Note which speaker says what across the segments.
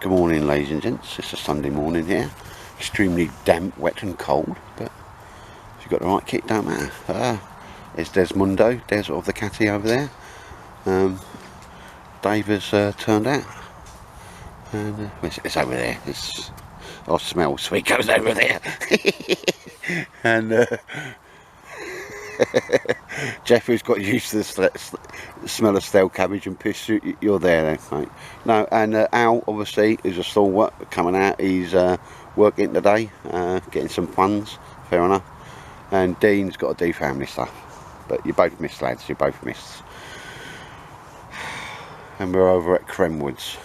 Speaker 1: Good morning, ladies and gents. It's a Sunday morning here. Extremely damp, wet and cold, but if you've got the right kit, don't matter. There's Desmondo, Des of the catty over there. Dave has turned out, and it's over there. I smell sweet goes over there. And Jeff, who's got used to the smell of stale cabbage and piss, you're there then, mate. No, and Al, obviously, is a stalwart coming out. He's working today, getting some funds, fair enough. And Dean's got to do family stuff. But you both missed, lads, you both missed. And we're over at Crem Woods.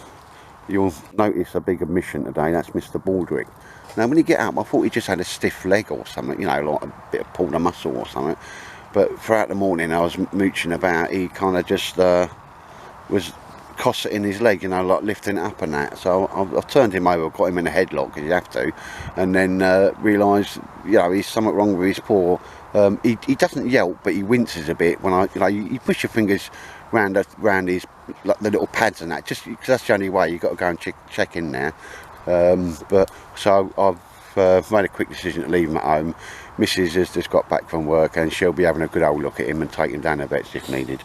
Speaker 1: You'll notice a big omission today, that's Mr. Baldrick. Now when you get up, I thought he just had a stiff leg or something, you know, like a bit of pulled a muscle or something. But throughout the morning I was mooching about, he kind of just was cosseting his leg, you know, like lifting it up and that. So I turned him over, got him in a headlock, because you have to, and then realised, you know, he's something wrong with his paw. He doesn't yelp, but he winces a bit when you push your fingers round his, like the little pads and that, just because that's the only way. You've got to go and check in there. But so I've made a quick decision to leave him at home. Mrs has just got back from work and she'll be having a good old look at him and take him down to vets if needed,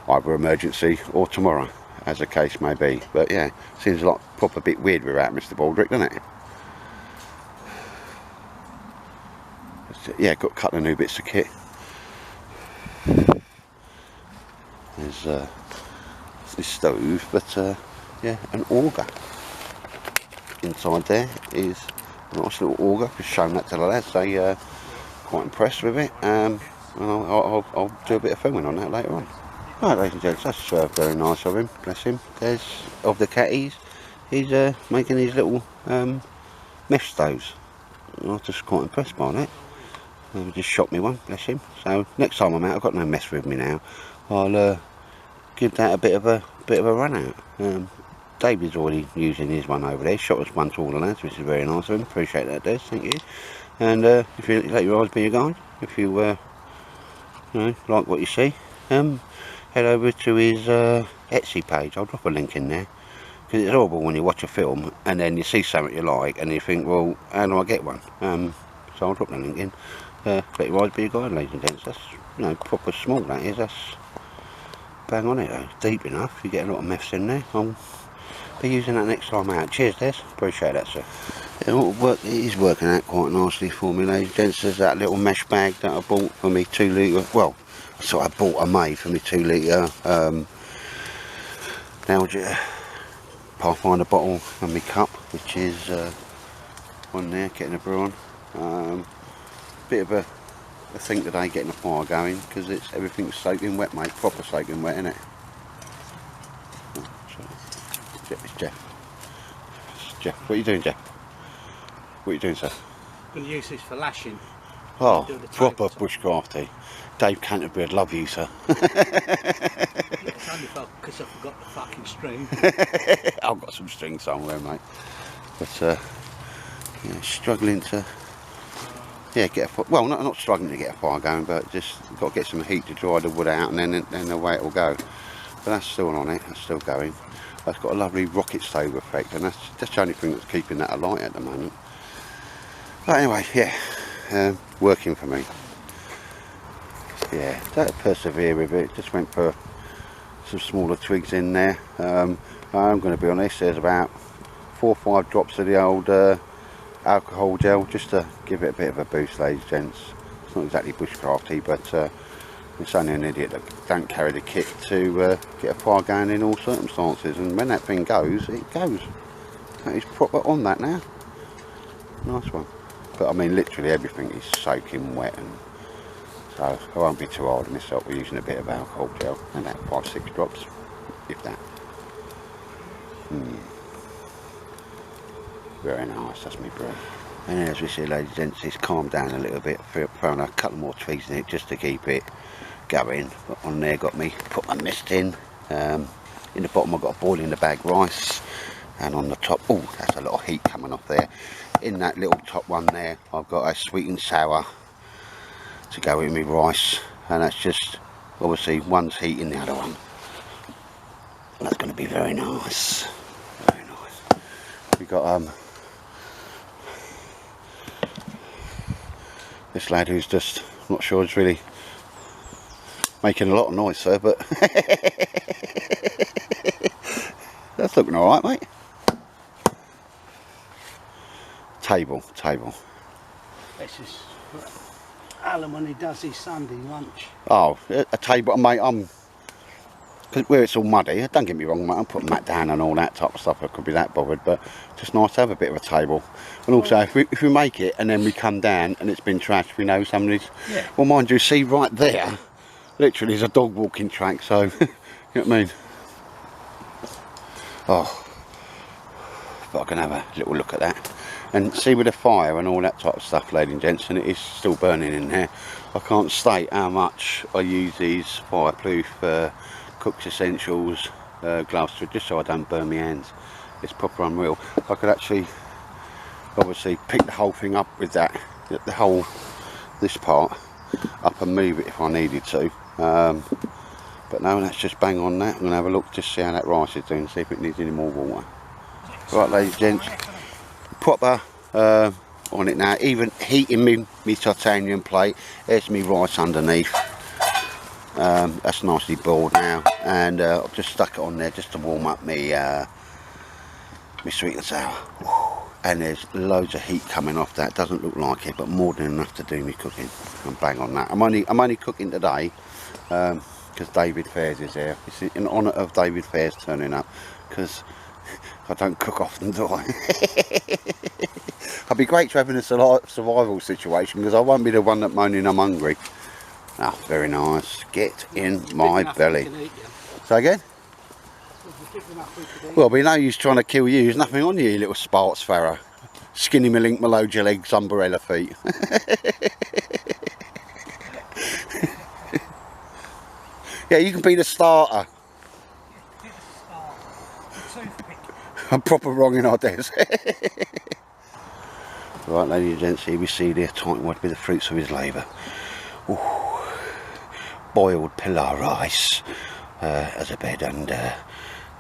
Speaker 1: either emergency or tomorrow, as the case may be. But yeah, seems like proper bit weird without Mr. Baldrick, doesn't it? Yeah, got a couple of new bits of kit. There's this stove, but yeah, an auger. Inside there is a nice little auger. Just showing that to the lads. They quite impressed with it. And I'll do a bit of filming on that later on. Right, ladies and gents, that's very nice of him. Bless him. There's of the catties. He's making these little mesh stoves. I was just quite impressed by that. He just shot me one, bless him. So next time I'm out, I've got no mess with me now. I'll give that a bit of a run out. David's already using his one over there. Shot us one to all the lads, which is very nice of him. Appreciate that, Des. Thank you. And if you let your eyes be your guide, if you you know, like what you see, head over to his Etsy page. I'll drop a link in there, because it's horrible when you watch a film and then you see something you like and you think, well, how do I get one? So I'll drop the link in. Let your eyes be your guide, ladies and gents. That's, you know, proper small, that is. That's bang on it though. Deep enough. You get a lot of meths in there. I'll be using that next time out. Cheers, Des. Appreciate that, sir. It is working out quite nicely for me, ladies and gents. There's that little mesh bag that I bought for me 2 litre. Well, so I bought a made for me 2 litre Alger Pathfinder bottle and my cup, which is on there, getting a brew on. Bit of a thing today, getting a fire going, because everything's soaking wet, mate. Proper soaking wet, isn't it? It's Jeff. It's Jeff. What are you doing, Jeff? What are you doing, sir?
Speaker 2: I'm going to use this for lashing.
Speaker 1: Oh, proper bushcrafty. Dave Canterbury'd love you, sir.
Speaker 2: Yeah, it's only because I forgot the fucking string.
Speaker 1: I've got some string somewhere, mate. But yeah, struggling to get a fire. Well, not struggling to get a fire going, but just got to get some heat to dry the wood out, and then away it will go. But that's still on it. That's still going. That's got a lovely rocket stove effect, and that's the only thing that's keeping that alight at the moment. But anyway, yeah, working for me. Yeah, don't persevere with it. Just went for some smaller twigs in there. I'm going to be honest, there's about 4 or 5 drops of the old alcohol gel, just to give it a bit of a boost, ladies and gents. It's not exactly bushcrafty, but it's only an idiot that don't carry the kit to get a fire going in all circumstances, and when that thing goes, it goes. That is proper on that now. Nice one. But I mean, literally everything is soaking wet, and so I won't be too hard on myself. We're using a bit of alcohol gel, and that 5 or 6 drops, if that. Very nice, that's me brew. And as we see, ladies and gents, it's calmed down a little bit. Throwing a couple more twigs in it just to keep it going. But on there, got me put my mist in. In the bottom, I've got a boil in the bag rice, and on the top, oh, that's a lot of heat coming off there. In that little top one there, I've got a sweet and sour to go with my rice, and that's just obviously one's heating the other one. That's going to be very nice. Very nice. we got this lad who's just not sure is really making a lot of noise, sir, but that's looking all right, mate. Table.
Speaker 2: This is Alan when he does his Sunday lunch.
Speaker 1: Oh, a table, mate. Cause where it's all muddy. Don't get me wrong, mate. I'm putting mat down and all that type of stuff. I could be that bothered, but just nice to have a bit of a table. And also, if we make it and then we come down and it's been trashed, we know somebody's. Yeah. Well, mind you, see right there, literally, is a dog walking track. So, you know what I mean? Oh, but I can have a little look at that and see with the fire and all that type of stuff, ladies and gents. And it is still burning in there. I can't state how much I use these fireproof Cook's Essentials gloves just so I don't burn my hands. It's proper unreal. I could actually obviously pick the whole thing up with that, this part up and move it if I needed to, but no, let's just bang on that. I'm going to have a look, just see how that rice is doing, see if it needs any more water. Right, ladies and gents, proper on it now, even heating me titanium plate. There's me rice underneath. That's nicely boiled now, and I've just stuck it on there just to warm up me sweet and sour. And there's loads of heat coming off that. Doesn't look like it, but more than enough to do me cooking. I'm bang on that. I'm only cooking today because David Fairs is here. It's in honour of David Fairs turning up, because I don't cook often, do I? I'd be great to have in a survival situation, because I won't be the one that moaning I'm hungry. Ah, very nice. Get in my belly. Say again? Well, we know he's trying to kill you. There's nothing on you, you little Sparks Farrow. Skinny malink, malode your legs, umbrella feet. Yeah, you can be the starter. I'm proper wrong in our days. Right, ladies and gents, here we see the tight wad with the fruits of his labour. Ooh. Boiled pilau rice as a bed, and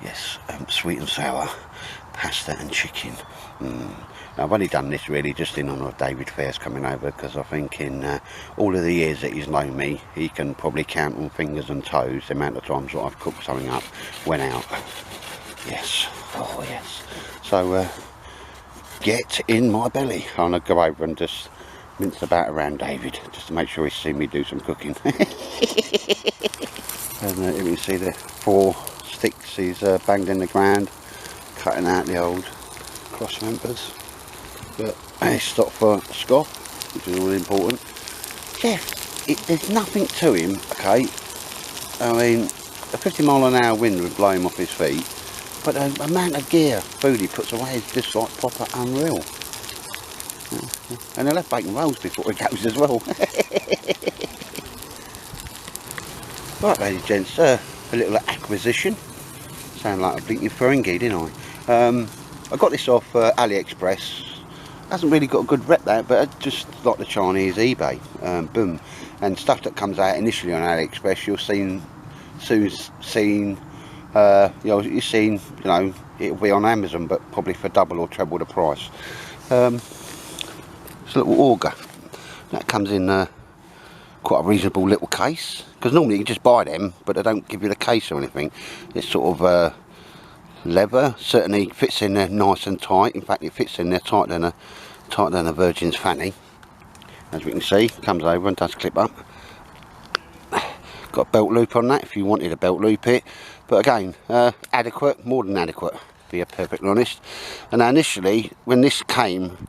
Speaker 1: yes, sweet and sour pasta and chicken. Now, I've only done this really just in honour of David Fairs coming over, because I think in all of the years that he's known me, he can probably count on fingers and toes the amount of times that I've cooked something up, went out. Yes, oh yes. So get in my belly. I'm going to go over and just mince about around David, just to make sure he's seen me do some cooking. And you can see the 4 sticks he's banged in the ground, cutting out the old cross members. But he stopped for scoff, which is all important. Yeah, there's nothing to him, okay? I mean, a 50-mile-an-hour wind would blow him off his feet, but the amount of gear, food he puts away is just like proper unreal. And he'll have bacon rolls before he goes as well. Right, ladies and gents, a little acquisition. Sound like a blinking Ferengi, didn't I? I got this off AliExpress. Hasn't really got a good rep that, but just like the Chinese eBay. Boom. And stuff that comes out initially on AliExpress, you've seen, you've seen, you know, it'll be on Amazon, but probably for double or treble the price. It's a little auger that comes in quite a reasonable little case, because normally you can just buy them, but they don't give you the case or anything. It's sort of leather, certainly fits in there nice and tight. In fact, it fits in there tighter than a virgin's fanny, as we can see. Comes over and does clip up. Got a belt loop on that if you wanted a belt loop it, but again, adequate, more than adequate, to be perfectly honest. And now initially when this came,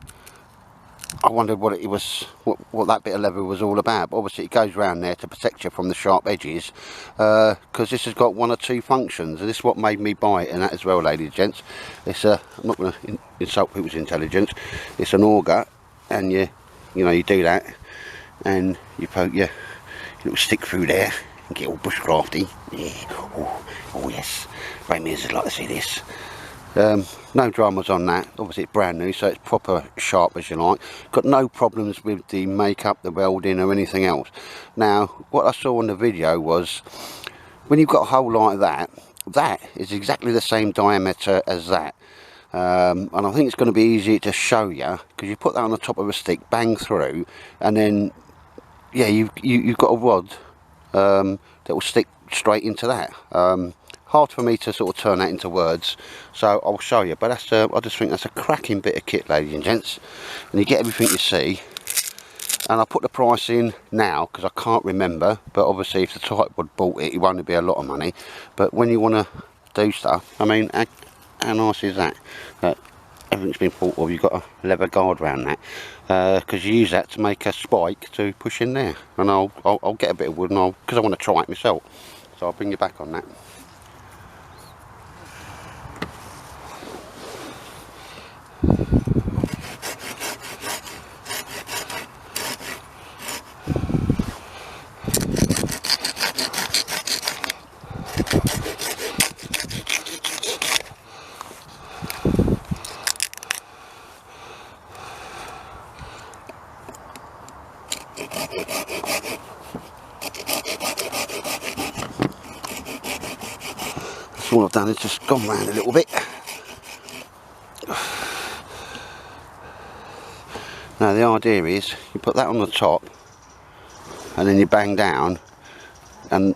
Speaker 1: I wondered what it was, what that bit of leather was all about. But obviously it goes around there to protect you from the sharp edges, because this has got 1 or 2 functions, and this is what made me buy it. And that as well, ladies and gents, it's I'm not going to insult people's intelligence. It's an auger, and you know, you do that, and you poke your little stick through there and get all bushcrafty. Yeah, oh yes, Ramiers would like to see this. No dramas on that. Obviously it's brand new, so it's proper sharp as you like. Got no problems with the makeup, the welding or anything else. Now what I saw on the video was, when you've got a hole like that, that is exactly the same diameter as that. and I think it's going to be easier to show you, because you put that on the top of a stick, bang through, and then yeah, you've got a rod that will stick straight into that. Hard for me to sort of turn that into words, so I'll show you. But that's I just think that's a cracking bit of kit, ladies and gents, and you get everything you see. And I put the price in now because I can't remember, but obviously if the tightwad bought it, it won't be a lot of money. But when you want to do stuff, I mean, how nice is that? Everything's been thought of. You've got a leather guard around that, because you use that to make a spike to push in there. And I'll get a bit of wood, and because I want to try it myself, so I'll bring you back on that. All I've done is just gone round a little bit. Now the idea is you put that on the top and then you bang down, and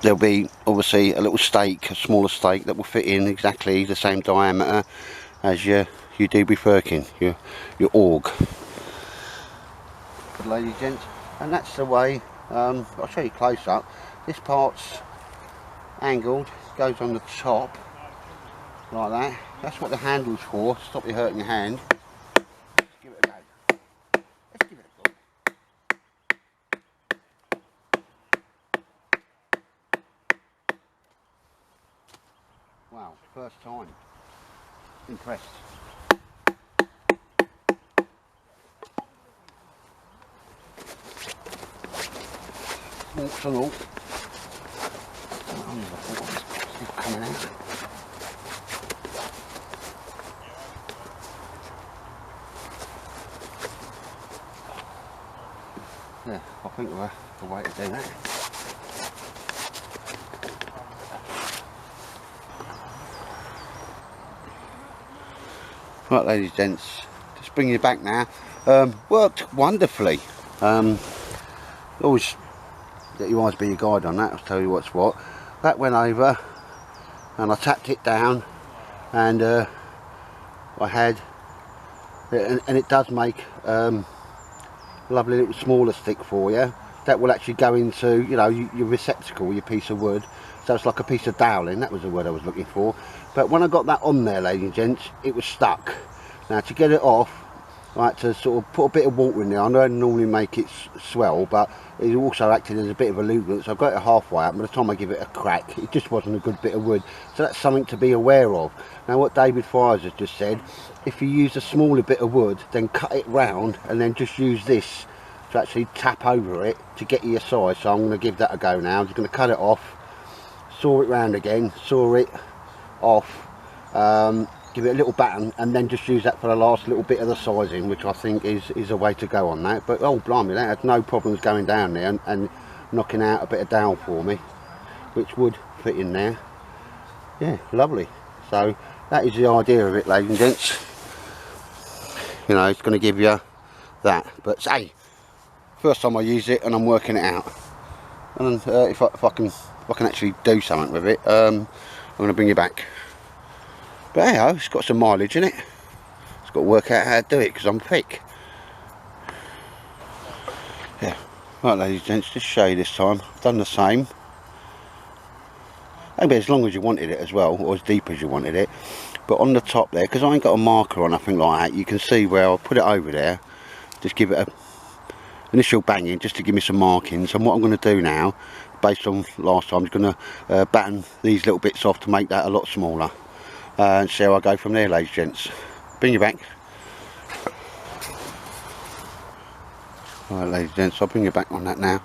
Speaker 1: there'll be obviously a little stake, a smaller stake that will fit in exactly the same diameter as you do with Firkin, your aug. Ladies and gents, and that's the way. I'll show you close up. This part's angled, goes on the top like that. That's what the handle's for, stop you hurting your hand. Let's give it a go. Let's give it a go. Wow, first time. Impressed. Walks and all. Coming out. Yeah, I think we're the way to do that. Right, ladies and gents, just bring you back now. Worked wonderfully. Always let your eyes be your guide on that. I'll tell you what's what. That went over, and I tapped it down, and I had, and it does make lovely little smaller stick for you that will actually go into, you know, your receptacle, your piece of wood. So it's like a piece of doweling, that was the word I was looking for. But when I got that on there, ladies and gents, it was stuck. Now to get it off, I had to sort of put a bit of water in there. I don't normally make it swell, but it also acted as a bit of a lubricant, so I got it halfway up. By the time I give it a crack, it just wasn't a good bit of wood. So that's something to be aware of. Now what David Fires has just said, if you use a smaller bit of wood, then cut it round and then just use this to actually tap over it to get your size. So I'm going to give that a go now. I'm just going to cut it off, saw it round again, saw it off, give it a little batten, and then just use that for the last little bit of the sizing, which I think is a way to go on that. But oh blimey, that had no problems going down there and knocking out a bit of dowel for me, which would fit in there. Yeah, lovely. So that is the idea of it, ladies and gents. You know, it's going to give you that, but hey, first time I use it and I'm working it out, and if I can actually do something with it, I'm going to bring you back. But hey, it's got some mileage in it. It's got to work out how to do it because I'm thick. Yeah, right, ladies and gents, just show you this time. I've done the same. Maybe as long as you wanted it as well, or as deep as you wanted it. But on the top there, because I ain't got a marker or nothing like that, you can see where I'll put it over there. Just give it a initial banging just to give me some markings. And what I'm going to do now, based on last time, I'm going to batten these little bits off to make that a lot smaller. And see how I go from there, ladies and gents. Bring you back. Alright, ladies and gents, I'll bring you back on that now.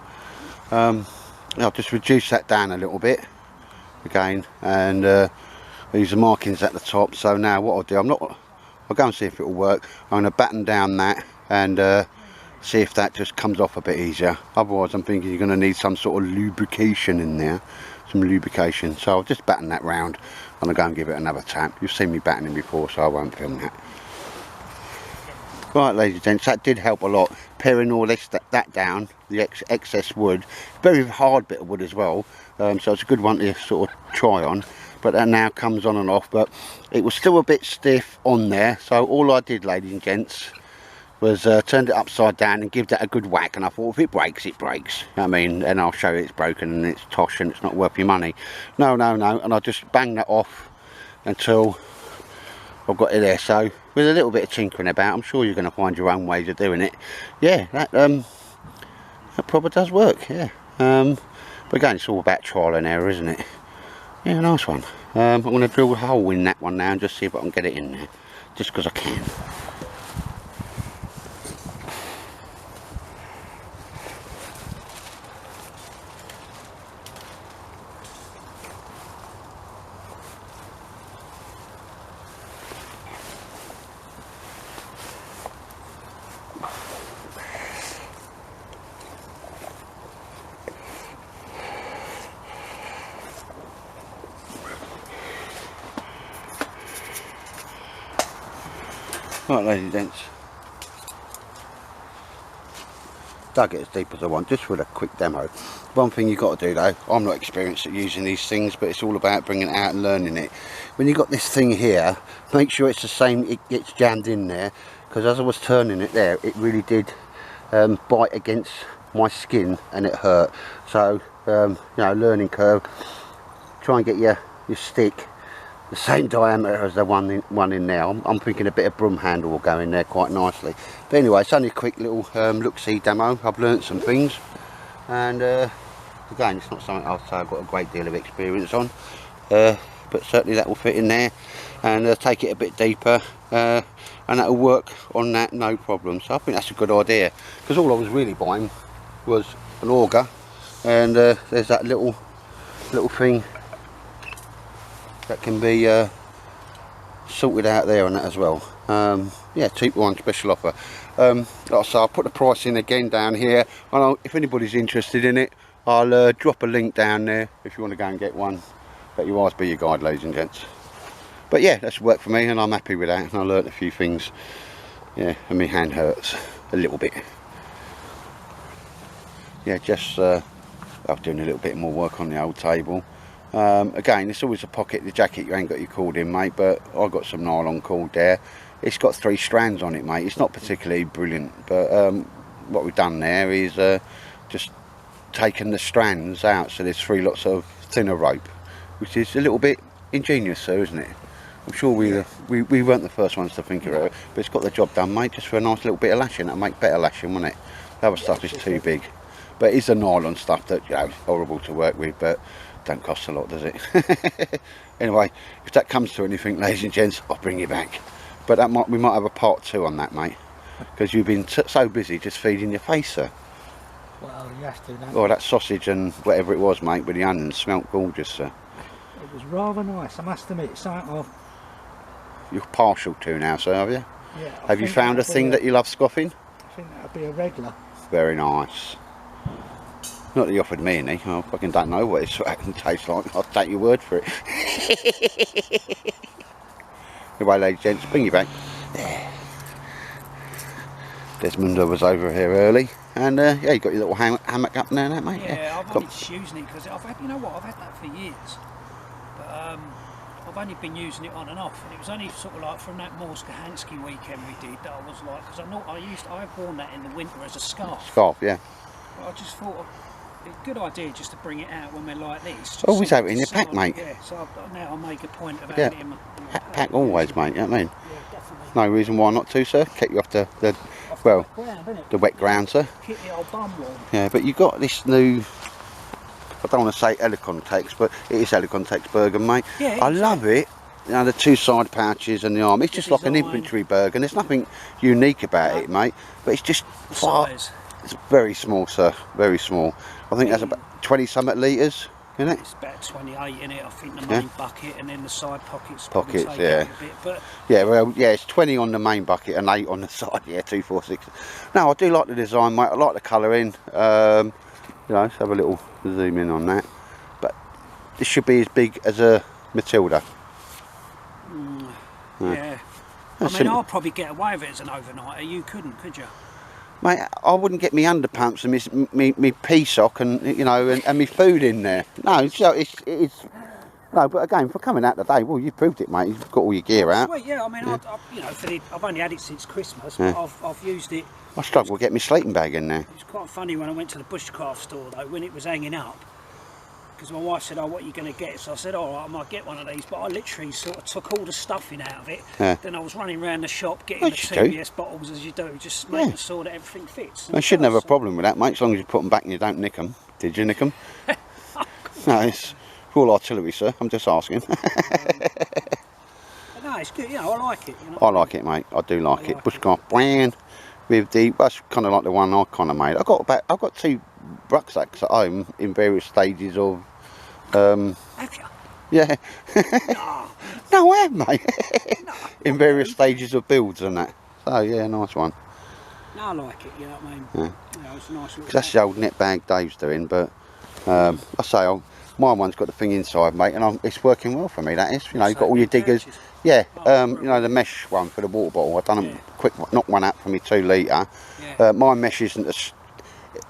Speaker 1: I'll just reduce that down a little bit again, and use the markings at the top. So now what I'll do, I'll go and see if it will work. I'm going to batten down that and see if that just comes off a bit easier. Otherwise I'm thinking you're going to need some sort of lubrication in there, some lubrication. So I'll just batten that round and I'll go and give it another tap. You've seen me battening before, so I won't film that. Right, ladies and gents, that did help a lot. Paring all that down, the excess wood. Very hard bit of wood as well, so it's a good one to sort of try on. But that now comes on and off, but it was still a bit stiff on there. So all I did, ladies and gents, was turned it upside down and give that a good whack. And I thought, if it breaks, it breaks. I mean, and I'll show you it's broken and it's tosh and it's not worth your money. No, no, no. And I just banged that off until I've got it there. So with a little bit of tinkering about, I'm sure you're going to find your own ways of doing it. Yeah, that probably does work, yeah. But again, it's all about trial and error, isn't it? Yeah, nice one. I'm going to drill a hole in that one now and just see if I can get it in there. Just because I can. Right, ladies and gents, dug it as deep as I want, just for a quick demo. One thing you've got to do though, I'm not experienced at using these things, but it's all about bringing it out and learning it. When you've got this thing here, make sure it's the same, it gets jammed in there, because as I was turning it there, it really did bite against my skin and it hurt. So, you know, learning curve, try and get your stick the same diameter as the one in there. I'm thinking a bit of broom handle will go in there quite nicely. But anyway, it's only a quick little look-see demo. I've learnt some things, and again, it's not something I'll say I've got a great deal of experience on, but certainly that will fit in there, and take it a bit deeper, and that will work on that, no problem. So I think that's a good idea, because all I was really buying was an auger, and there's that little thing that can be sorted out there on that as well. Yeah, cheap one, special offer. Like I say, I'll put the price in again down here, and if anybody's interested in it, I'll drop a link down there if you want to go and get one. Let your eyes be your guide, ladies and gents. But yeah, that's worked for me, and I'm happy with that, and I learnt a few things. Yeah, and my hand hurts a little bit. Yeah, just I'm doing a little bit more work on the old table. Again, it's always a pocket, the jacket, you ain't got your cord in, mate, but I've got some nylon cord there. It's got 3 strands on it, mate. It's not particularly brilliant, but what we've done there is just taken the strands out, so there's 3 lots of thinner rope, which is a little bit ingenious, so isn't it? I'm sure we weren't the first ones to think of it, but it's got the job done, mate, just for a nice little bit of lashing. That'll make better lashing, won't it? The other stuff is too big, but it's the nylon stuff that, you know, is horrible to work with, but don't cost a lot, does it? Anyway, if that comes to anything, ladies and gents, I'll bring you back. But we might have a part 2 on that, mate, because you've been so busy just feeding your face, sir.
Speaker 2: Well, you have to, don't
Speaker 1: Oh, that sausage and whatever it was, mate, with the onions smelt gorgeous, sir.
Speaker 2: It was rather nice, I must admit. It's something
Speaker 1: You're partial to now, sir, have you?
Speaker 2: Yeah.
Speaker 1: Have you found a thing that you love scoffing?
Speaker 2: I think that would be a regular.
Speaker 1: Very nice. Not that you offered me any. I fucking don't know what it can taste like. I'll take your word for it. Anyway, ladies and gents, bring you back. There. Desmond was over here early, and yeah, you got your little hammock up there, that, mate.
Speaker 3: Yeah, I've only just using it because I've had, you know what, I've had that for years, but I've only been using it on and off, and it was only sort of like from that Morskahansky weekend we did that I was like, because I've worn that in the winter as a scarf.
Speaker 1: Scarf, yeah.
Speaker 3: But I just thought it's a good idea just to bring it out when we're like this.
Speaker 1: Always have it in your pack, mate.
Speaker 3: Yeah, so now I'll make a point of
Speaker 1: Yeah.
Speaker 3: having it in my
Speaker 1: Pack always, mate, you know what I mean?
Speaker 3: Yeah, definitely.
Speaker 1: No reason why not to, sir. Keep you off the wet ground, sir.
Speaker 3: Keep the old bum warm.
Speaker 1: Yeah, but you got this new, I don't want to say Elecontex, but it is Elecontex Bergen, mate.
Speaker 3: Yeah,
Speaker 1: I love it. You know, the 2 side pouches and the arm. It's just like an infantry Bergen. There's nothing unique about it, mate. But it's just far.
Speaker 3: Size.
Speaker 1: It's very small, sir. Very small. I think that's about 20-something litres, isn't it?
Speaker 3: It's about 28 in it, I think, the main bucket, and then the side pockets.
Speaker 1: Pockets,
Speaker 3: take
Speaker 1: yeah.
Speaker 3: out a bit, but
Speaker 1: Yeah, well, yeah, it's 20 on the main bucket and 8 on the side. Yeah, 2, 4, 6. No, I do like the design, mate. I like the colouring. You know, let's have a little zoom in on that. But this should be as big as a Matilda.
Speaker 3: Yeah. I mean, I'll probably get away with it as an overnighter. You couldn't, could you?
Speaker 1: Mate, I wouldn't get me underpumps and me pea sock and, you know, and me food in there. No, it's no, but again, for coming out today, well, you've proved it, mate. You've got all your gear out.
Speaker 3: Sweet, yeah. I mean,
Speaker 1: Yeah.
Speaker 3: you know, I've only had it since Christmas, but I've used it.
Speaker 1: I struggle to get my sleeping bag in there.
Speaker 3: It was quite funny when I went to the bushcraft store, though, when it was hanging up. Because my wife said, oh, what are you going to get? So I said, all right, I might get one of these. But I literally sort of took all the stuffing out of it.
Speaker 1: Yeah.
Speaker 3: Then I was running around the shop getting the
Speaker 1: Just do.
Speaker 3: TBS bottles, as you do, just making sure that everything fits.
Speaker 1: I shouldn't have a problem with that, mate, as long as you put them back and you don't nick them. Did you nick them? No, it's all artillery, sir. I'm just asking.
Speaker 3: No, it's good. You know, I like it. You know?
Speaker 1: I like it, mate. I do like it. Bushcraft brand with the, that's kind of like the one I kind of made. I've got 2 rucksacks at home in various stages of.
Speaker 3: Have you?
Speaker 1: Yeah.
Speaker 3: No.
Speaker 1: No, I have, mate.
Speaker 3: No.
Speaker 1: In various stages of builds and that. So yeah, nice one.
Speaker 3: No, I like it. You know what I mean?
Speaker 1: Yeah.
Speaker 3: You know, it's a nice little.
Speaker 1: That's the old net bag Dave's doing, but I say my one's got the thing inside, mate, and it's working well for me. That is, you know, you've got all your diggers. Yeah, you know, the mesh one for the water bottle. I've done a quick knock one out for me 2 litre.
Speaker 3: Yeah.
Speaker 1: My mesh isn't as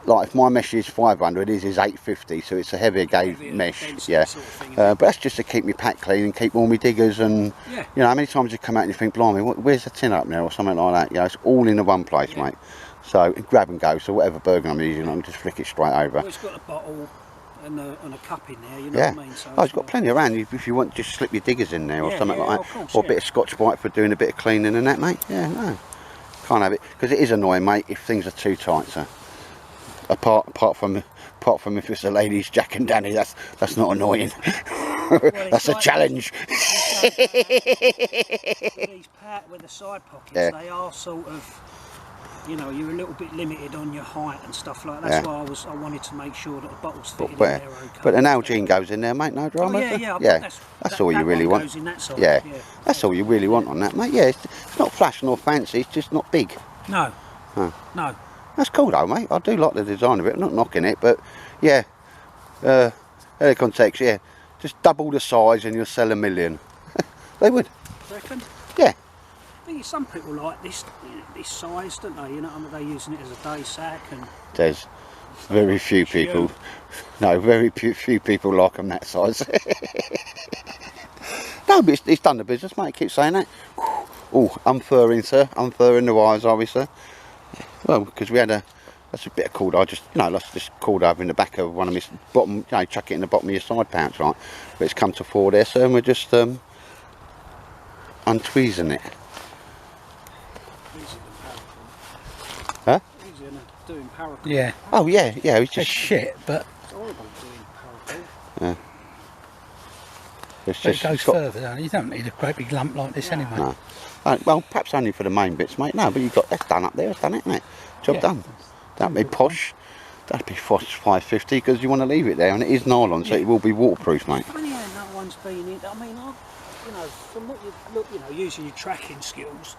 Speaker 1: like, if my mesh is 500, his is 850, so it's a heavier gauge mesh. Yeah,
Speaker 3: sort of thing,
Speaker 1: but that's just to keep me pack clean and keep all my diggers. And
Speaker 3: Yeah.
Speaker 1: you know, how many times you come out and you think, blimey, where's the tin up there or something like that? You know, it's all in the one place, mate. So grab and go. So whatever burger I'm using, I can just flick it straight over.
Speaker 3: Well, it's got a bottle and a cup in there. You know what I mean? So
Speaker 1: Oh, it's got plenty around if you want. Just slip your diggers in there or something like that,
Speaker 3: of course,
Speaker 1: or a bit of Scotch Brite for doing a bit of cleaning and that, mate. Yeah, no, can't have it because it is annoying, mate, if things are too tight. So apart from if it's a ladies' Jack and Danny, that's not annoying. That's a challenge.
Speaker 3: With the side pockets, they are sort of, you know, you're a little bit limited on your height and stuff like that. That's why I wanted to make sure that the bottles fitted in there okay.
Speaker 1: But an Nalgene goes in there, mate, no drama. That's all you really want. That's all you really want on that, mate. Yeah, it's not flash nor fancy, it's just not big.
Speaker 3: No. No.
Speaker 1: That's cool though, mate. I do like the design of it. I'm not knocking it, but yeah, Helicon Techs, yeah, just double the size and you'll sell $1 million. They would.
Speaker 3: Do you reckon?
Speaker 1: Yeah.
Speaker 3: I think some people like this size, don't they? You know, I mean, they're using it as a day sack and.
Speaker 1: There's very few people. No, very few people like them that size. No, but it's done the business, mate. Keep saying that. Oh, unfurring, sir. Unfurring the wires, are we, sir? Well, because we had that's a bit of cord. That's just cord over in the back of one of my bottom. You know, chuck it in the bottom of your side pouch, right? But it's come to 4 there, sir, and we're just untweezing it. Huh?
Speaker 3: Easier than doing paracord.
Speaker 2: Yeah.
Speaker 1: Oh yeah, yeah. It's
Speaker 2: It's
Speaker 1: just
Speaker 2: shit, but
Speaker 3: It's horrible doing paracord.
Speaker 1: yeah.
Speaker 2: it goes further down. You don't need a great big lump like this anyway.
Speaker 1: No. Well, perhaps only for the main bits, mate. No, but you've got that's done up there, isn't it, mate? Job done. That'd be posh. That'd be posh 550 because you want to leave it there, and it is nylon, so it will be waterproof, mate.
Speaker 3: Funny how no one's been in. I mean, you know, from what you look, you know, using your tracking skills,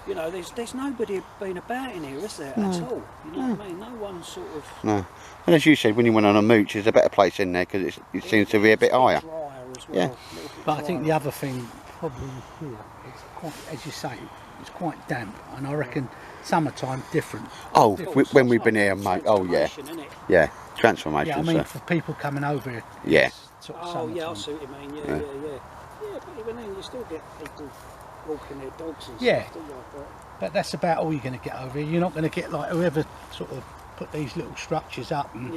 Speaker 3: you know, there's nobody been about in here, is there, at all? You know what I mean? No one sort of.
Speaker 1: No. And as you said, when you went on a mooch, there's a better place in there because it seems to be a bit higher.
Speaker 3: Drier as well.
Speaker 1: Yeah.
Speaker 2: But I think the other thing probably here, it's quite, as you say, it's quite damp, and I reckon summertime different.
Speaker 1: Oh, when we've been here, mate. Oh yeah, yeah, transformation.
Speaker 2: Yeah, I mean
Speaker 1: sir.
Speaker 2: for people coming over here.
Speaker 1: Yeah.
Speaker 2: Sort of
Speaker 3: Oh yeah, I
Speaker 2: summertime.
Speaker 3: see what you mean. Yeah, yeah. But even then, you still get people walking their dogs and
Speaker 2: Yeah.
Speaker 3: stuff.
Speaker 2: But that's about all you're going to get over here. You're not going to get like whoever sort of put these little structures up and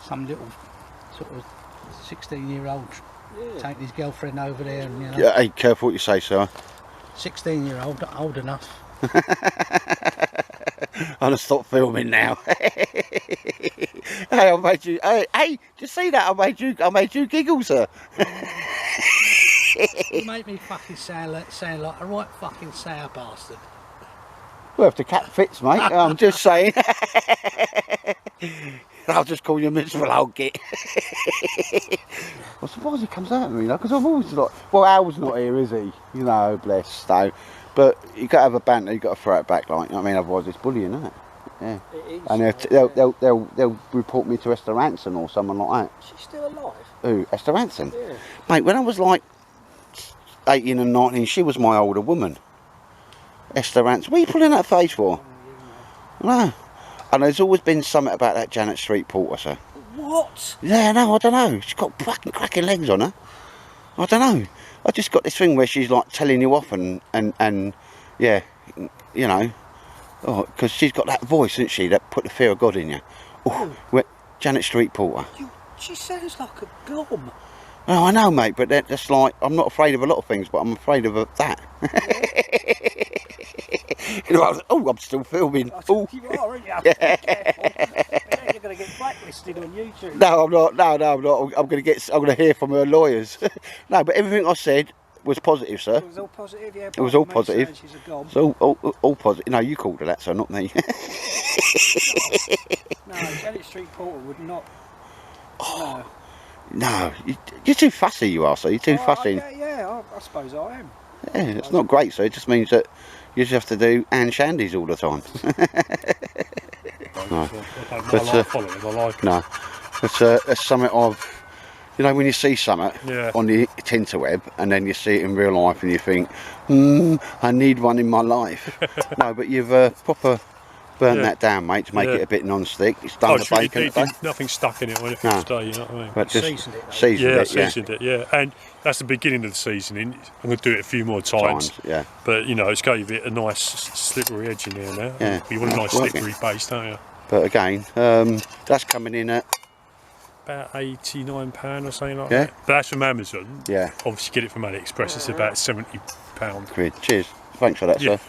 Speaker 2: some little sort of 16-year-old take his girlfriend over there and, you know.
Speaker 1: Yeah, hey, careful what you say, sir.
Speaker 2: 16-year-old, not old enough.
Speaker 1: I'm gonna stop filming now. Hey, I made you. Hey, just see that? I made you giggle, sir.
Speaker 2: You make me fucking sound like a right fucking sour bastard.
Speaker 1: Well, if the cat fits, mate. I'm just saying. I'll just call you a miserable old git. I'm surprised he comes out at me, because I've always like, well, Al's not here, is he? You know, bless. So, but you got to have a banter. You got to throw it back, like, you know what I mean? Otherwise, it's bullying, isn't it? Yeah.
Speaker 3: It is,
Speaker 1: and they'll report me to Esther Ranson or someone like that.
Speaker 3: She's still alive.
Speaker 1: Who? Esther Ranson?
Speaker 3: Yeah.
Speaker 1: Mate, when I was like 18 and 19, she was my older woman. Esther Rance. What are you pulling that face for? No. And there's always been something about that Janet Street porter, sir.
Speaker 3: What?
Speaker 1: Yeah, no, I don't know. She's got fucking cracking legs on her. I don't know. I just got this thing where she's like telling you off and yeah, you know, because she's got that voice, isn't she, that put the fear of God in you. Oh, Janet Street porter.
Speaker 3: She sounds like a glom.
Speaker 1: Oh, I know, mate, but that's like, I'm not afraid of a lot of things, but I'm afraid of that. You know, oh, I'm still filming. Oh.
Speaker 3: You are, aren't you? Yeah. You're going to get blacklisted on YouTube.
Speaker 1: No, I'm not. No, I'm not. I'm going to hear from her lawyers. No, but everything I said was positive, sir.
Speaker 3: It was all positive, yeah.
Speaker 1: It was all positive.
Speaker 3: She's a gob.
Speaker 1: It's all positive. No, you called her that, so not me.
Speaker 3: No, Janet Street porter would not.
Speaker 1: No. No, you're too fussy, you are, so you're too fussy.
Speaker 3: Yeah, I suppose I am.
Speaker 1: Yeah, it's not great, so it just means that you just have to do Anne Shandies all the time. No. But,
Speaker 4: I like following, I like
Speaker 1: no, but that's something of, you know, when you see something on the interweb and then you see it in real life and you think, I need one in my life. No, but you've proper burnt that down, mate, to make it a bit non-stick. It's done the bacon.
Speaker 4: Nothing stuck in it when it first day, you know what I mean?
Speaker 1: But just
Speaker 4: seasoned it, yeah. And that's the beginning of the seasoning. I'm going to do it a few more times.
Speaker 1: Yeah.
Speaker 4: But, you know, it's gave it a nice slippery edge in there now.
Speaker 1: Yeah.
Speaker 4: You want a nice slippery base, don't you?
Speaker 1: But again, that's coming in at
Speaker 4: about £89 or something like that. But that's from Amazon.
Speaker 1: Yeah.
Speaker 4: Obviously, get it from AliExpress. It's about £70.
Speaker 1: Quid. Cheers. Thanks for that, sir.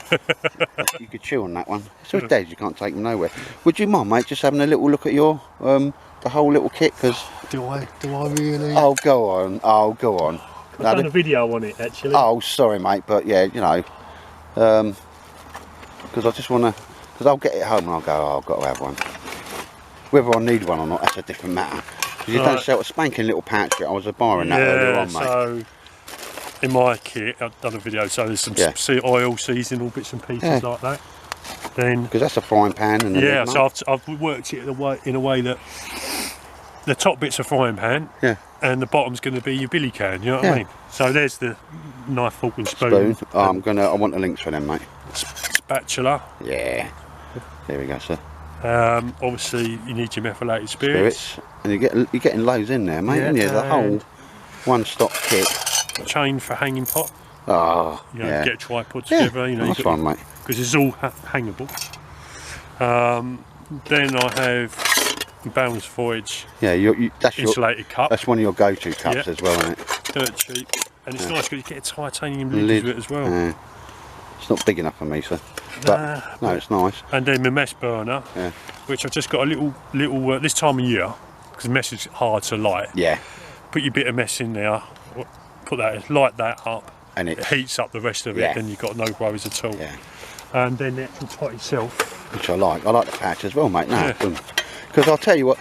Speaker 1: You could chew on that one. It's always days you can't take them nowhere. Would you mind, mate, just having a little look at your the whole little kit? Because
Speaker 2: do I really?
Speaker 1: Oh, go on. Oh, go on.
Speaker 4: I've done a video on it actually.
Speaker 1: Oh, sorry, mate, but yeah, you know, because I just want to. Because I'll get it home and I'll go, oh, I've got to have one. Whether I need one or not, that's a different matter. Because you don't sell a spanking little pouch kit. I was admiring that earlier on, mate.
Speaker 4: So in my kit, I've done a video, so there's some oil, seasoning, all bits and pieces like that. Then
Speaker 1: because that's a frying pan and
Speaker 4: lid, so I've worked it in a way that the top bit's a frying pan, and the bottom's going to be your billy can. You know what I mean? So there's the knife, fork, and spoon.
Speaker 1: Oh, I want the links for them, mate.
Speaker 4: Spatula.
Speaker 1: Yeah. There we go, sir.
Speaker 4: Obviously, you need your methylated spirits.
Speaker 1: And you're getting loads in there, mate. Yeah, the whole one-stop kit.
Speaker 4: Chain for hanging pot.
Speaker 1: Oh,
Speaker 4: you know, get a tripod together. You know,
Speaker 1: nice one, mate.
Speaker 4: Because it's all hangable. Then I have Bounds Voyage.
Speaker 1: Yeah, that's
Speaker 4: insulated cup.
Speaker 1: That's one of your go-to cups as well, isn't it?
Speaker 4: Dirt cheap, and it's nice because you get a titanium lid with it as well.
Speaker 1: It's not big enough for me, sir. But no, it's nice.
Speaker 4: And then my mess burner, which I've just got a little this time of year, because mess is hard to light.
Speaker 1: Yeah.
Speaker 4: Put your bit of mess in there, light that up, and it heats up the rest of it. Then you've got no worries at all. Yeah. And then the actual pot itself,
Speaker 1: which I like the patch as well, mate. No, because I'll tell you what,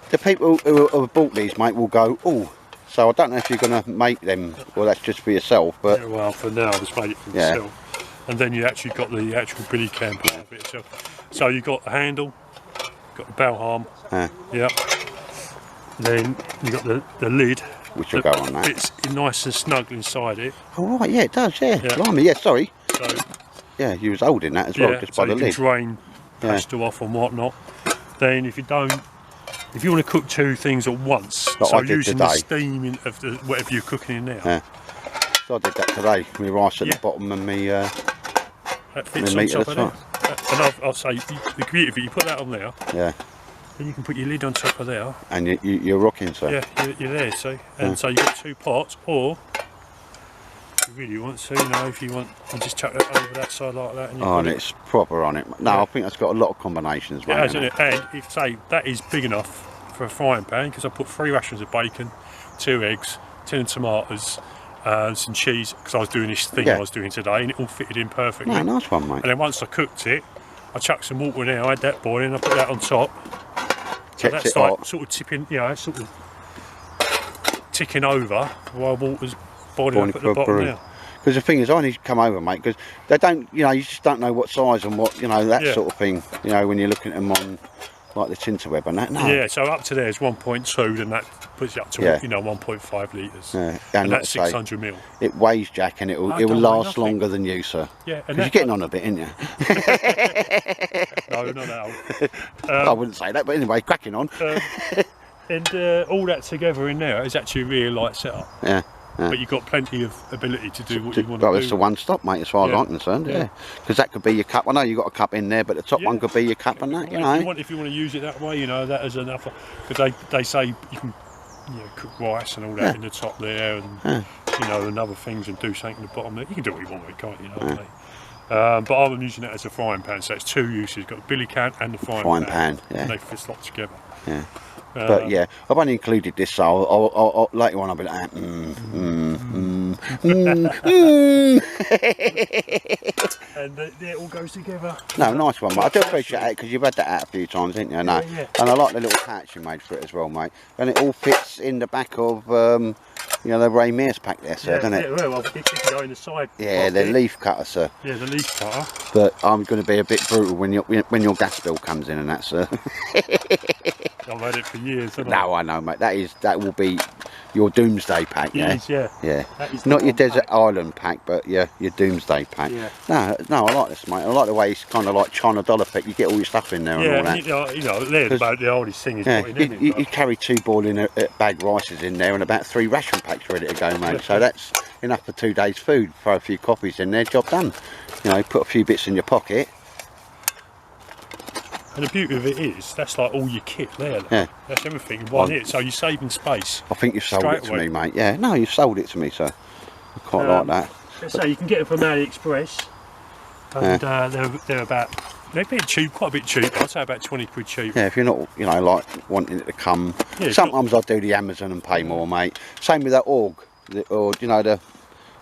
Speaker 1: the people who have bought these, mate, will go, oh. So I don't know if you're going to make them, or that's just for yourself, but
Speaker 4: well, for now, I've just made it for myself. And then you actually got the actual billy can part of it itself. So you got the handle, got the bell arm, then you got the lid,
Speaker 1: which will go on that.
Speaker 4: It's nice and snug inside it.
Speaker 1: Oh right, yeah, it does, Blimey, sorry. So, yeah, you was holding that as well, just by the lid.
Speaker 4: So you can drain pasta off and whatnot. Then if you want to cook two things at once, so using the steam of whatever you're cooking in there.
Speaker 1: Yeah. So I did that today. My rice at the bottom and me
Speaker 4: that fits on top of that. And I'll say the beauty of it, you put that on there.
Speaker 1: Yeah.
Speaker 4: Then you can put your lid on top of there.
Speaker 1: And you're rocking, sir.
Speaker 4: Yeah, you're there, see. And so you've got two pots, or if you really want to, you know, if you want, and just chuck that over that side like that. And
Speaker 1: it's proper on it. No, I think that's got a lot of combinations.
Speaker 4: Yeah, hasn't it? And if say that is big enough for a frying pan, because I put 3 rations of bacon, 2 eggs, 10 tomatoes, some cheese, because I was doing this thing I was doing today, and it all fitted in perfectly.
Speaker 1: No, nice one, mate.
Speaker 4: And then once I cooked it, I chucked some water in there. I had that boiling. I put that on top. So that's like sort of tipping, sort of ticking over while water's boiling up at the bottom now.
Speaker 1: Because the thing is, I need to come over, mate, because they don't, you just don't know what size and what, that sort of thing, when you're looking at them like the Tinterweb and that. No.
Speaker 4: Yeah, so up to there is 1.2, then that puts it up to, you know, 1.5 litres.
Speaker 1: Yeah.
Speaker 4: And that's 600 mil.
Speaker 1: It weighs, Jack, and it will last longer than you, sir.
Speaker 4: Yeah.
Speaker 1: Because you're getting on a bit, aren't you?
Speaker 4: No, not that old.
Speaker 1: I wouldn't say that, but anyway, cracking on.
Speaker 4: And all that together in there is actually a really light setup.
Speaker 1: Yeah.
Speaker 4: But you've got plenty of ability to do what you want to do.
Speaker 1: It's a one-stop, mate, as far as I'm concerned. Yeah, because that could be your cup. I know you've got a cup in there, but the top one could be your cup and that. You know,
Speaker 4: if you want to use it that way, you know, that is enough. Because they say you can, you know, cook rice and all that in the top there, and you know, and other things, and do something at the bottom there. You can do what you want with it, can't you? Know, but I'm using it as a frying pan, so it's two uses. You've got the billy can and the frying pan. And they fit locked together. Yeah.
Speaker 1: But yeah, I've only included this, so I'll later on I'll be like,
Speaker 4: and it all goes together.
Speaker 1: No, nice one, mate. I do appreciate it because you've had that out a few times, haven't you? No.
Speaker 4: Yeah.
Speaker 1: And I like the little patch you made for it as well, mate. And it all fits in the back of, you know, the Ray Mears pack there, sir, doesn't it?
Speaker 4: Yeah, well, it can go in the side.
Speaker 1: Yeah, the leaf cutter, sir.
Speaker 4: Yeah, the leaf cutter.
Speaker 1: But I'm going to be a bit brutal when your gas bill comes in and that, sir.
Speaker 4: I've had it for years, haven't
Speaker 1: No, I know, mate. That will be your Doomsday pack, yeah?
Speaker 4: It is, yeah.
Speaker 1: That is not your Desert Island pack, but your Doomsday pack. Yeah. No, I like this, mate. I like the way it's kind of like China dollar pack. You get all your stuff in there and all that.
Speaker 4: You know, they're about the oldest thing is putting in it.
Speaker 1: You carry 2 boiling bag rices in there and about 3 ration packs ready to go, mate. So that's enough for 2 days' food. Throw a few coffees in there, job done. You know, put a few bits in your pocket.
Speaker 4: And the beauty of it is, that's like all your kit there.
Speaker 1: Yeah.
Speaker 4: That's everything in one hit, so you're saving space.
Speaker 1: I think you've sold it to me, mate. Yeah, no, you've sold it to me, sir. I quite like that.
Speaker 3: So you can get them from AliExpress.
Speaker 4: And they're a bit cheap, quite a bit cheap. I'd say about 20 quid cheap.
Speaker 1: Yeah, if you're not, you know, like wanting it to come. Yeah, sometimes I do the Amazon and pay more, mate. Same with that aug, or you know, the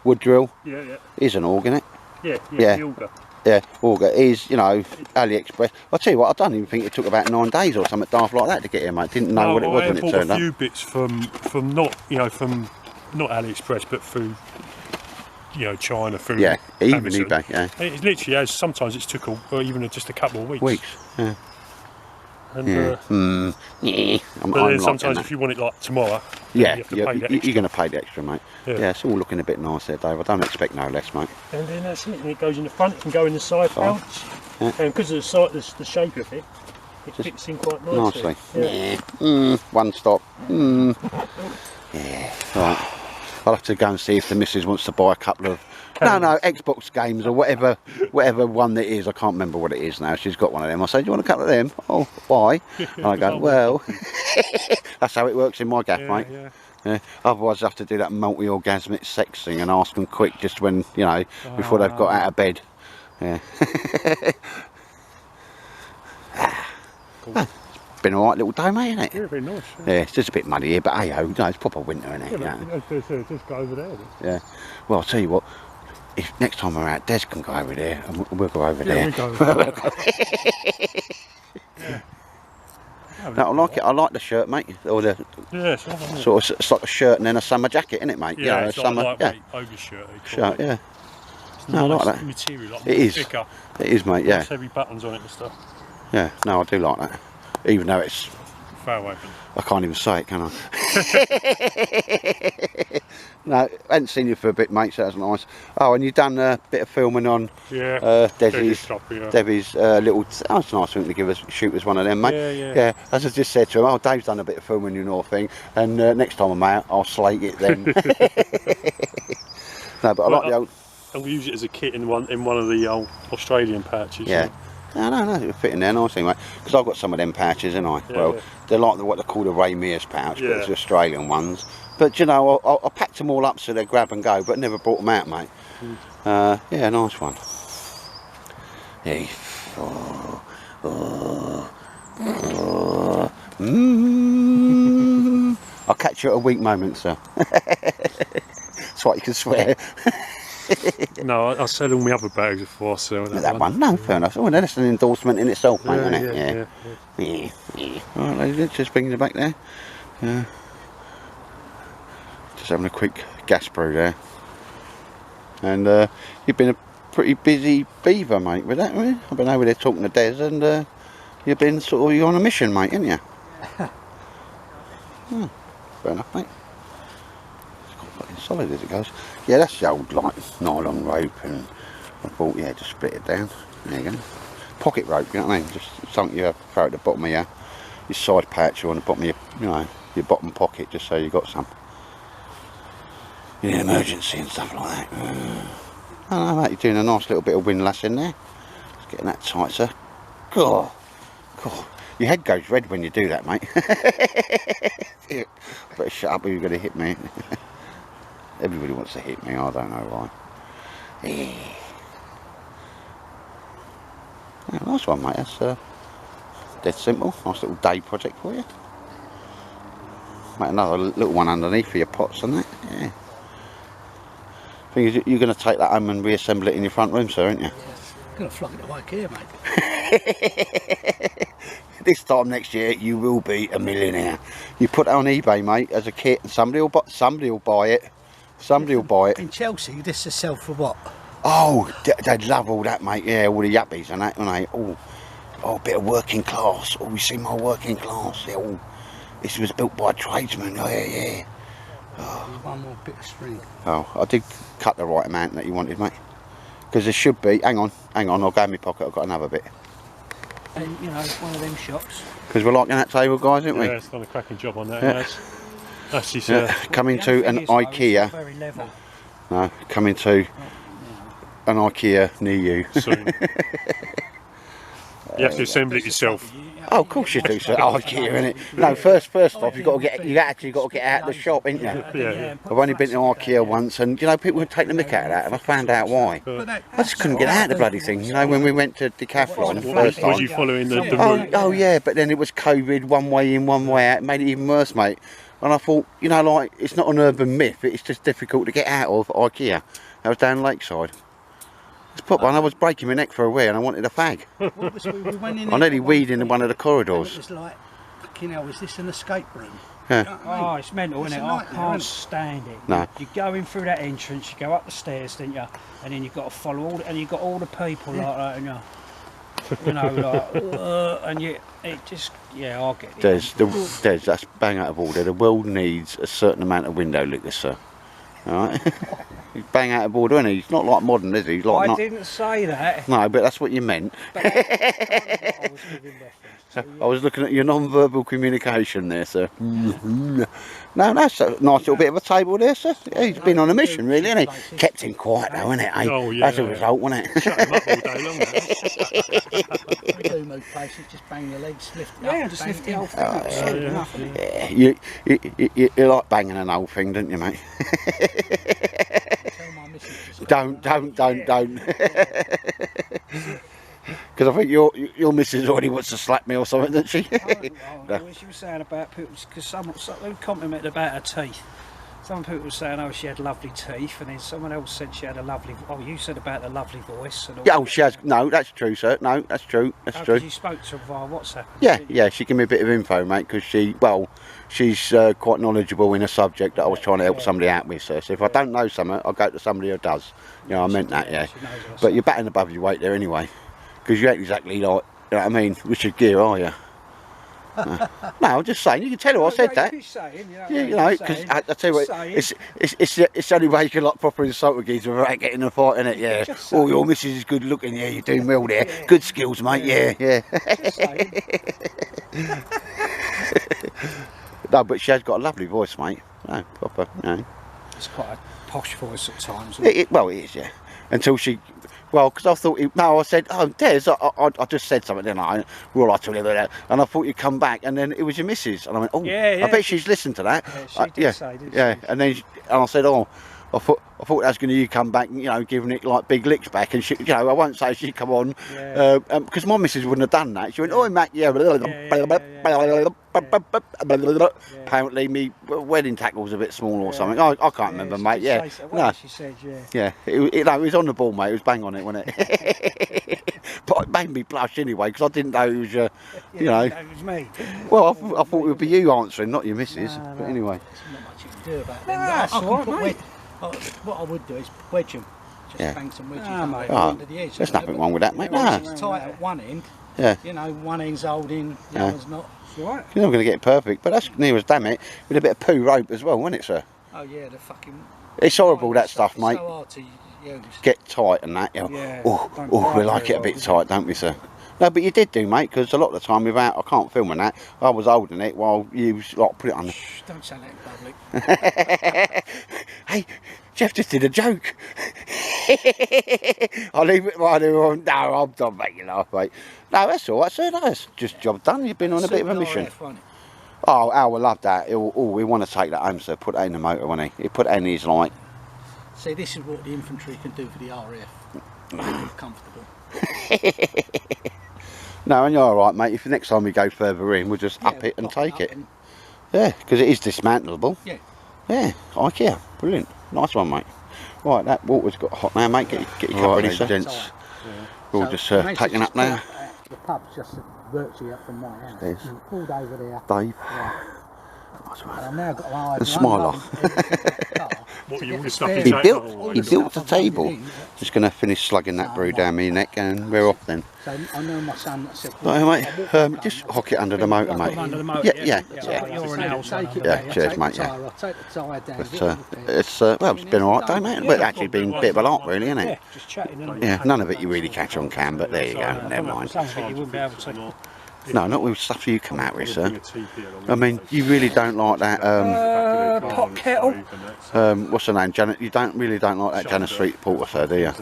Speaker 1: wood drill.
Speaker 3: Yeah.
Speaker 1: Is an aug, isn't it?
Speaker 3: Yeah. The auger.
Speaker 1: Yeah, auger is, you know, AliExpress. I'll tell you what, I don't even think it took about 9 days or something daft like that to get here, mate. Didn't know what it was when it turned up.
Speaker 4: I bought a few bits from not AliExpress, but through, you know, China, through
Speaker 1: even
Speaker 4: Amazon.
Speaker 1: eBay. Yeah,
Speaker 4: it literally has. Sometimes it's took even just a couple of weeks.
Speaker 1: Yeah.
Speaker 4: And, but then sometimes if you want it like tomorrow, you have to pay that extra.
Speaker 1: You're going to pay the extra, mate. Yeah, it's all looking a bit nice there, Dave. I don't expect no less, mate.
Speaker 3: And then that's it. And it goes in the front. It can go in the side pouch. And because of the shape of it, it fits in quite nicely.
Speaker 1: One stop. Yeah. Right. I'll have to go and see if the missus wants to buy a couple of Xbox games or whatever one that is. I can't remember what it is now. She's got one of them. I say, do you want a couple of them? Oh, why? And I go, well, that's how it works in my gaff, mate. Yeah. Otherwise, I have to do that multi-orgasmic sex thing and ask them quick, just when, you know, before they've got out of bed. Yeah. It's been a right little day, mate, isn't it?
Speaker 4: Yeah, very nice.
Speaker 1: Yeah, it's just a bit muddy here, but hey ho, no, it's proper winter, isn't it?
Speaker 4: Just go over there.
Speaker 1: Yeah. Well, I'll tell you what. If next time we're out, Des can go over there, and we'll go over there.
Speaker 4: We'll go over there.
Speaker 1: No, I like it. I like the shirt, mate. Or the sort of, it's like a shirt and then a summer jacket, isn't it, mate?
Speaker 4: Yeah,
Speaker 1: you know,
Speaker 4: it's
Speaker 1: summer,
Speaker 4: like a lightweight shirt.
Speaker 1: Shirt, yeah.
Speaker 4: No,
Speaker 1: I like that.
Speaker 4: Material, like
Speaker 1: it is.
Speaker 4: Thicker.
Speaker 1: It is, mate. Yeah.
Speaker 4: Heavy buttons on it and stuff.
Speaker 1: Yeah. No, I do like that. Even though it's
Speaker 4: far away from.
Speaker 1: I can't even say it, can I? No, I hadn't seen you for a bit, mate, so that's nice. Oh, and you've done a bit of filming on Debbie's little... Oh, it's nice to give us, shoot us one of them, mate. Yeah, as I just said to him, oh, Dave's done a bit of filming, you know, thing, and next time I'm out, I'll slate it then. No, but I like the old...
Speaker 4: I'll use it as a kit in one of the old Australian patches.
Speaker 1: Yeah. No, it'll fit in there nicely, mate. Because I've got some of them pouches, haven't I? They're like what they call the Ray Mears pouch, but it's the Australian ones. But you know, I packed them all up so they grab and go, but never brought them out, mate. Yeah, nice one. I'll catch you at a weak moment, sir. That's what you can swear.
Speaker 4: No, I said all my other bags before I sell
Speaker 1: that one. No, fair enough. Oh, that's an endorsement in itself, mate, isn't it? Yeah. All right, ladies, just bringing it back there. Just having a quick gas brew there. And you've been a pretty busy beaver, mate, with that, haven't you? I've been over there talking to Des, and You've been sort of, you're on a mission, mate, ain't you? Fair enough, mate. It's quite fucking solid as it goes. Yeah, that's the old, like, nylon rope, and I thought, yeah, just split it down. There you go. Pocket rope, you know what I mean? Just something you throw at the bottom of your side pouch or on the bottom of your, you know, your bottom pocket, just so you got some in an emergency and stuff like that. I don't know, mate, you're doing a nice little bit of windlass in there. Just getting that tight, sir. God, God, your head goes red when you do that, mate. Better shut up or you're going to hit me. Everybody wants to hit me, I don't know why. Yeah, nice one, mate. That's dead simple. Nice little day project for you. Make another little one underneath for your pots and that. Yeah. Thing is, you're going to take that home and reassemble it in your front room, sir, aren't you?
Speaker 2: Yes. Gonna flog it to IKEA, mate.
Speaker 1: This time next year, you will be a millionaire. You put it on eBay, mate, as a kit, and somebody will buy it. Somebody will buy it.
Speaker 2: In Chelsea, this is sell for what?
Speaker 1: Oh, they'd love all that, mate. Yeah, all the yuppies and that, wouldn't they? Oh, a bit of working class. Oh, you see my working class. Yeah, oh, this was built by a tradesman. Oh, yeah.
Speaker 2: Oh. One more bit of string.
Speaker 1: Oh, I did cut the right amount that you wanted, mate. Because there should be. Hang on. I'll go in my pocket. I've got another bit.
Speaker 3: And you know, one of them shops.
Speaker 1: Because we're liking that table, guys, aren't we?
Speaker 4: Yeah, it's done a cracking job on that.
Speaker 1: Yeah.
Speaker 4: That's his,
Speaker 1: coming to an IKEA.
Speaker 3: Very level.
Speaker 1: No, coming to an IKEA near you.
Speaker 4: soon. You have to assemble it yourself.
Speaker 1: Oh, of course you do, sir. IKEA, innit? No, first off, you actually got to get out of the shop, ain't you?
Speaker 4: Yeah.
Speaker 1: I've only been to IKEA once, and you know, people would take the mick out of that, and I found out why. I just couldn't get out of the bloody thing. You know, when we went to Decathlon first
Speaker 4: Was you
Speaker 1: time.
Speaker 4: following the route?
Speaker 1: Oh yeah, but then it was COVID, one way in, one way out. It made it even worse, mate. And I thought, you know, like, it's not an urban myth, it's just difficult to get out of IKEA. I was down Lakeside. It's put one, I was breaking my neck for a wee and I wanted a fag.
Speaker 2: We went in
Speaker 1: I nearly weed in one of the
Speaker 2: It
Speaker 1: corridors.
Speaker 2: was like, fucking hell, is this an escape room?
Speaker 1: Yeah.
Speaker 2: You know what I mean?
Speaker 3: Oh, it's mental,
Speaker 2: It's
Speaker 3: isn't
Speaker 2: a
Speaker 3: it? I
Speaker 2: nightmare,
Speaker 3: can't
Speaker 2: isn't
Speaker 3: stand it.
Speaker 1: No.
Speaker 3: You go in through that entrance, you go up the stairs, don't you? And then you've got to follow all, and you've got all the people like that, and you know, like, and it just, yeah, I'll get it.
Speaker 1: Des, that's bang out of order. The world needs a certain amount of window liquor, sir. Alright? He's bang out of order, isn't he? He's not like modern, is he? He's like
Speaker 3: I
Speaker 1: not...
Speaker 3: didn't say that.
Speaker 1: No, but that's what you meant.
Speaker 3: But I was giving reference.
Speaker 1: I was looking at your non-verbal communication there, sir. No, that's a nice little bit of a table there, sir. Yeah, he's been on a mission, really, hasn't he? Kept him quiet, though, isn't it? Eh?
Speaker 4: Oh, yeah.
Speaker 1: That's a result, wasn't it?
Speaker 4: Shut him up all day long.
Speaker 2: We do move places, just bang your legs, lift it up.
Speaker 3: Yeah, just
Speaker 2: bang
Speaker 3: lift
Speaker 2: it
Speaker 3: the
Speaker 2: in.
Speaker 3: old thing up. So enough.
Speaker 1: Yeah, you like banging an old thing, don't you, mate?
Speaker 2: Tell my missus to
Speaker 1: Don't. Because I think your missus already wants to slap me or something, doesn't she?
Speaker 3: What she was saying about people, because some complimented about her teeth. Some people were saying, oh, she had lovely teeth, and then someone else said she had a lovely. Oh, you said about the lovely voice. And all
Speaker 1: Yeah, oh, she has. No, that's true, sir. No, that's true. That's true.
Speaker 3: You spoke to her via WhatsApp.
Speaker 1: Yeah. She gave me a bit of info, mate, because she's quite knowledgeable in a subject that I was trying to help somebody out with, sir. So if I don't know something, I'll go to somebody who does. You know, I meant that, yeah. But you're batting above your weight there anyway, because you ain't exactly like, you know what I mean, Richard Gere, are you? No, I'm just saying. You can tell her I said that. Yeah, you know, because I tell you what, it's the only way you can like proper insult a geezer without getting in a fight, innit? Yeah. Oh, your missus is good looking. Yeah, you're doing well there. Good skills, mate. Yeah. No, but she has got a lovely voice, mate. No, proper. No.
Speaker 3: It's quite a posh voice at times.
Speaker 1: Well, it is, yeah. Until she. Well, because I thought, I said, oh, Des, I just said something, didn't I? We're all right to live with that. And I thought you'd come back, and then it was your missus. And I went, oh,
Speaker 3: yeah,
Speaker 1: I bet she's listened to that.
Speaker 3: Yeah, she did say, didn't she?
Speaker 1: And then I said, oh, I thought that's going to you come back, you know, giving it like big licks back. And she, you know, I won't say she come on, because my missus wouldn't have done that. She went, oh, Mac, yeah. Apparently, me wedding tackle's a bit small or something. I can't remember, mate. Yeah,
Speaker 3: no. She said,
Speaker 1: yeah. It was on the ball, mate. It was bang on it, wasn't it? But it made me blush anyway because I didn't know it was, you know.
Speaker 3: It was me.
Speaker 1: Well, I thought it would be you answering, not your missus.
Speaker 2: No.
Speaker 1: But anyway.
Speaker 2: There's not much you can do about them.
Speaker 3: That's all right, mate.
Speaker 2: What I would do is wedge them. Just bang some wedges
Speaker 3: mate.
Speaker 2: under the edge.
Speaker 1: There's nothing wrong with that, mate. No.
Speaker 2: It's tight at one end.
Speaker 1: Yeah.
Speaker 2: You know, one end's holding, the other's not. Right.
Speaker 1: You're never going to get it perfect, but that's near as damn it. With a bit of poo rope as well, wasn't it, sir?
Speaker 2: Oh yeah, the fucking.
Speaker 1: It's horrible, that stuff,
Speaker 2: it's
Speaker 1: mate.
Speaker 2: So hard to use.
Speaker 1: Get tight and that.
Speaker 3: Yeah,
Speaker 1: Oh, we like it a bit tight, don't we, sir? No, but you did do, mate, because a lot of the time without, I can't film on that, I was holding it while you like put it on.
Speaker 2: Shh, don't say that in public.
Speaker 1: Hey, Jeff just did a joke. I'll leave it right there. No, I'm not making you laugh, mate. No, that's all right, sir. That's just job done. You've been on a bit of a mission. Oh, Al will love that. We want to take that home, sir. Put that in the motor, won't he? He put that in his, like...
Speaker 2: See, this is what the infantry can do for the RAF. Make them comfortable.
Speaker 1: No, and you're all right, mate. If the next time we go further in, we'll just up it and take it. Yeah, because it is dismantleable.
Speaker 2: Yeah.
Speaker 1: Yeah, IKEA. Brilliant. Nice one, mate. Right, that water's got hot now, mate. Get your cup ready, sir. Gents. We're all just packing up now.
Speaker 2: The pub's just virtually up from my house.
Speaker 1: Yes.
Speaker 2: Pulled over there.
Speaker 1: Dave.
Speaker 2: Yeah.
Speaker 1: Nice one.
Speaker 2: And I've now got my eyes.
Speaker 1: The smiler.
Speaker 4: What, you all your stuff
Speaker 1: He
Speaker 4: in
Speaker 1: built the table. Just going to finish slugging that brew down my neck and we're off then.
Speaker 2: So I know my son said,
Speaker 1: right, mate, just hock it under the motor, mate.
Speaker 3: Under the motor,
Speaker 1: Yeah.
Speaker 3: You're an hour.
Speaker 1: Yeah, cheers, mate. Yeah.
Speaker 2: I'll take the tyre down.
Speaker 1: It's well, it's been alright, though, mate. But actually, been a bit of a lot, really, isn't it?
Speaker 3: Just chatting.
Speaker 1: Yeah, none of it you really catch on cam, but there you go. Never mind.
Speaker 3: Some of it you wouldn't be able to.
Speaker 1: No, not with stuff you come out with, sir. I mean, you really don't like that.
Speaker 3: Pot kettle.
Speaker 1: What's her name? Janet. You really don't like that Janet Street Porter, sir, do you?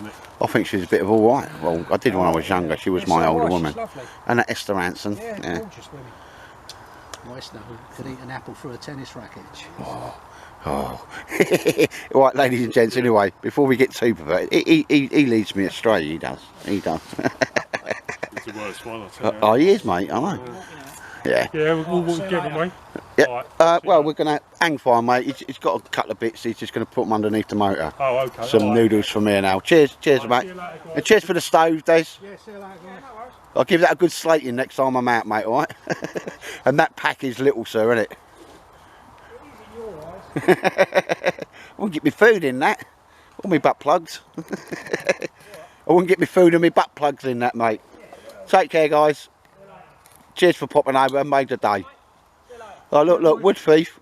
Speaker 1: I think she's a bit of all right. Well, I did when I was younger. She was my older woman. And that Esther Hanson. Yeah.
Speaker 3: Gorgeous women.
Speaker 2: West could eat an apple through a tennis racket.
Speaker 1: Oh. Right, ladies and gents. Anyway, before we get too perverted, he leads me astray. He does. He does.
Speaker 4: It's the worst one, I tell you.
Speaker 1: Oh, he is, mate. I know. Yeah.
Speaker 4: Yeah, we'll get them, mate.
Speaker 1: Yeah. Well, we're going to hang fire, mate. He's got a couple of bits. He's just going to put them underneath the motor.
Speaker 4: Oh, okay.
Speaker 1: Some noodles from here now. Cheers, mate. And cheers for the stove, Des.
Speaker 2: Yeah, see you later, guys.
Speaker 1: I'll give that a good slating next time I'm out, mate. All right. And that pack is little, sir, isn't it? I wouldn't get me food in that. All my butt plugs. I wouldn't get me food and my butt plugs in that, mate. Take care, guys. Cheers for popping over and made the day. Oh, look, wood thief.